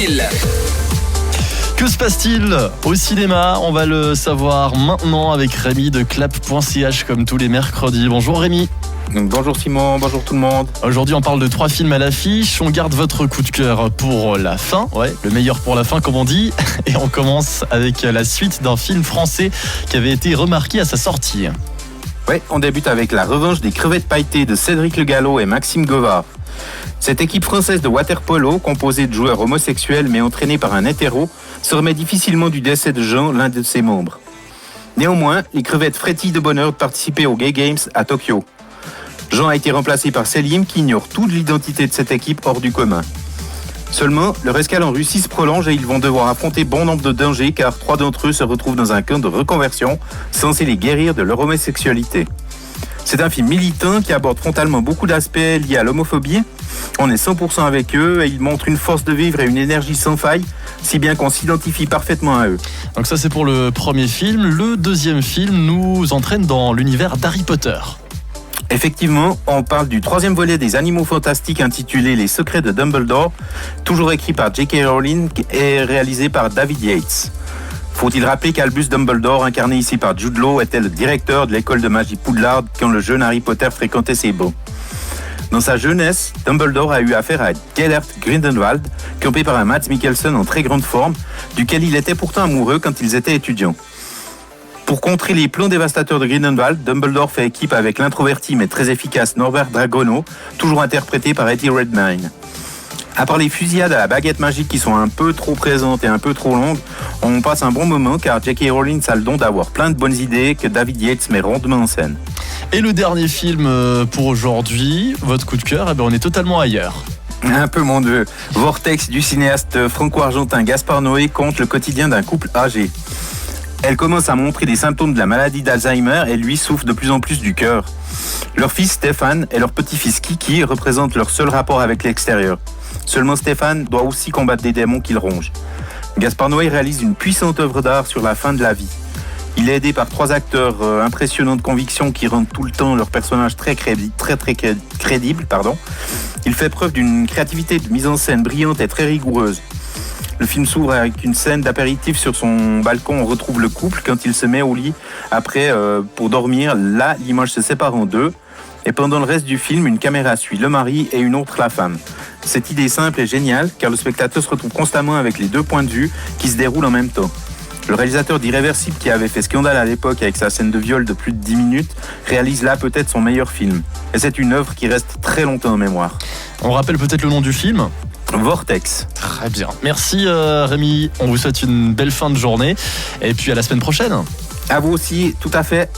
passe-t-il ? Que se passe-t-il au cinéma ? On va le savoir maintenant avec Rémi de clap.ch comme tous les mercredis. Bonjour Rémi. Bonjour Simon, bonjour tout le monde. Aujourd'hui on parle de 3 films à l'affiche. On garde votre coup de cœur pour la fin. Ouais, le meilleur pour la fin comme on dit. Et on commence avec la suite d'un film français qui avait été remarqué à sa sortie. Ouais, on débute avec La revanche des crevettes pailletées de Cédric Le Gallo et Maxime Govard. Cette équipe française de water-polo, composée de joueurs homosexuels mais entraînée par un hétéro, se remet difficilement du décès de Jean, l'un de ses membres. Néanmoins, les crevettes frétillent de bonheur de participer aux Gay Games à Tokyo. Jean a été remplacé par Selim qui ignore toute l'identité de cette équipe hors du commun. Seulement, leur escale en Russie se prolonge et ils vont devoir affronter bon nombre de dangers car 3 d'entre eux se retrouvent dans un camp de reconversion censé les guérir de leur homosexualité. C'est un film militant qui aborde frontalement beaucoup d'aspects liés à l'homophobie. On est 100% avec eux et ils montrent une force de vivre et une énergie sans faille, si bien qu'on s'identifie parfaitement à eux. Donc ça c'est pour le premier film. Le deuxième film nous entraîne dans l'univers d'Harry Potter. Effectivement, on parle du 3e volet des Animaux Fantastiques intitulé Les Secrets de Dumbledore, toujours écrit par J.K. Rowling et réalisé par David Yates. Faut-il rappeler qu'Albus Dumbledore, incarné ici par Jude Law, était le directeur de l'école de magie Poudlard quand le jeune Harry Potter fréquentait ses bancs. Dans sa jeunesse, Dumbledore a eu affaire à Gellert Grindelwald, campé par un Mads Mikkelsen en très grande forme, duquel il était pourtant amoureux quand ils étaient étudiants. Pour contrer les plans dévastateurs de Grindelwald, Dumbledore fait équipe avec l'introverti mais très efficace Norbert Dragono, toujours interprété par Eddie Redmayne. À part les fusillades à la baguette magique qui sont un peu trop présentes et un peu trop longues, on passe un bon moment car J.K. Rowling a le don d'avoir plein de bonnes idées que David Yates met rondement en scène. Et le dernier film pour aujourd'hui, votre coup de cœur, on est totalement ailleurs. Un peu mon neveu. Vortex du cinéaste franco-argentin Gaspard Noé compte le quotidien d'un couple âgé. Elle commence à montrer des symptômes de la maladie d'Alzheimer et lui souffre de plus en plus du cœur. Leur fils Stéphane et leur petit-fils Kiki représentent leur seul rapport avec l'extérieur. Seulement Stéphane doit aussi combattre des démons qu'il ronge. Gaspard Noé réalise une puissante œuvre d'art sur la fin de la vie. Il est aidé par 3 acteurs impressionnants de conviction qui rendent tout le temps leur personnage très crédible. Il fait preuve d'une créativité de mise en scène brillante et très rigoureuse. Le film s'ouvre avec une scène d'apéritif sur son balcon. On retrouve le couple quand il se met au lit après pour dormir. Là, l'image se sépare en 2. Et pendant le reste du film, une caméra suit le mari et une autre la femme. Cette idée simple est géniale car le spectateur se retrouve constamment avec les 2 points de vue qui se déroulent en même temps. Le réalisateur d'Irréversible, qui avait fait scandale à l'époque avec sa scène de viol de plus de 10 minutes, réalise là peut-être son meilleur film. Et c'est une œuvre qui reste très longtemps en mémoire. On rappelle peut-être le nom du film ? Vortex. Très bien. Merci Rémi. On vous souhaite une belle fin de journée. Et puis à la semaine prochaine. À vous aussi, tout à fait.